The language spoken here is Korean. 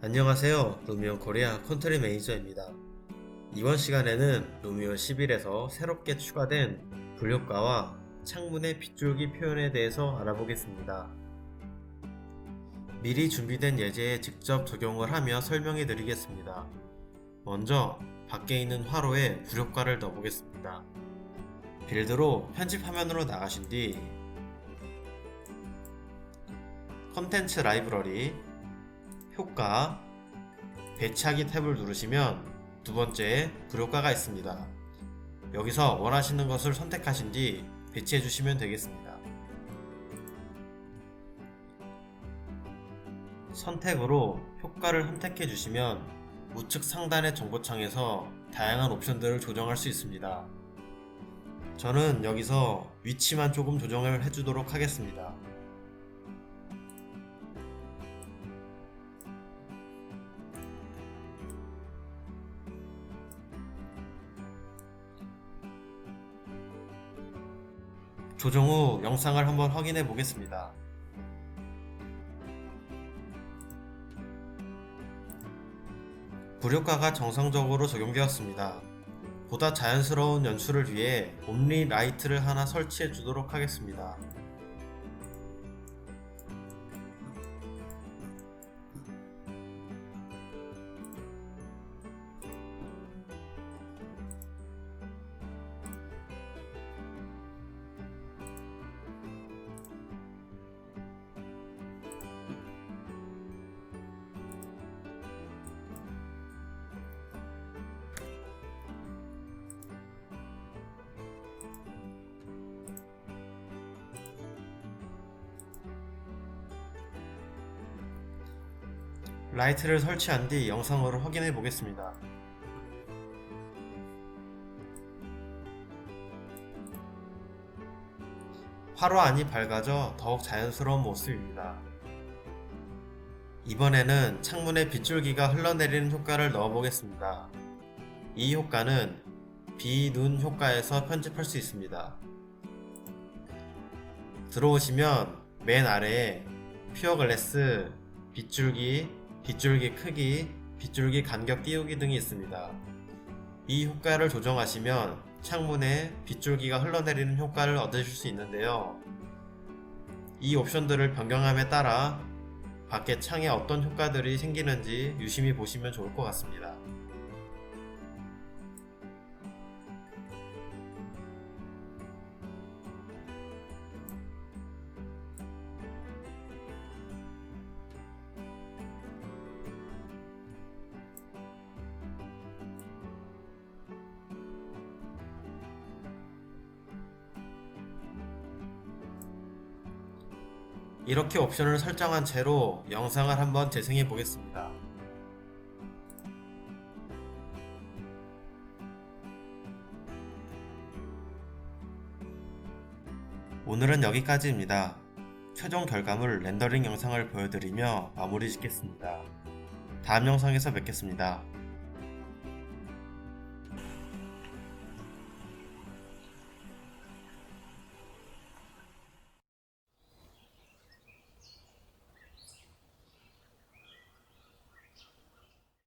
안녕하세요. 루미온 코리아 컨트리 매니저입니다. 이번 시간에는 루미온 11에서 새롭게 추가된 불효과와 창문의 빗줄기 표현에 대해서 알아보겠습니다. 미리 준비된 예제에 직접 적용을 하며 설명해 드리겠습니다. 먼저 밖에 있는 화로에 불효과를 넣어보겠습니다. 빌드로 편집 화면으로 나가신 뒤 컨텐츠 라이브러리, 효과, 배치하기 탭을 누르시면 두 번째 불효과가 있습니다. 여기서 원하시는 것을 선택하신 뒤 배치해 주시면 되겠습니다. 선택으로 효과를 선택해 주시면 우측 상단의 정보창에서 다양한 옵션들을 조정할 수 있습니다. 저는 여기서 위치만 조금 조정을 해주도록 하겠습니다. 조정 후 영상을 한번 확인해 보겠습니다. 불효과가 정상적으로 적용되었습니다. 보다 자연스러운 연출을 위해 옴니 라이트를 하나 설치해 주도록 하겠습니다. 라이트를 설치한 뒤 영상으로 확인해 보겠습니다. 화로 안이 밝아져 더욱 자연스러운 모습입니다. 이번에는 창문에 빗줄기가 흘러내리는 효과를 넣어 보겠습니다. 이 효과는 비, 눈 효과에서 편집할 수 있습니다. 들어오시면 맨 아래에 퓨어 글래스, 빗줄기, 빗줄기 크기, 빗줄기 간격 띄우기 등이 있습니다. 이 효과를 조정하시면 창문에 빗줄기가 흘러내리는 효과를 얻으실 수 있는데요. 이 옵션들을 변경함에 따라 밖에 창에 어떤 효과들이 생기는지 유심히 보시면 좋을 것 같습니다. 이렇게 옵션을 설정한 채로 영상을 한번 재생해 보겠습니다. 오늘은 여기까지입니다. 최종 결과물 렌더링 영상을 보여드리며 마무리 짓겠습니다. 다음 영상에서 뵙겠습니다.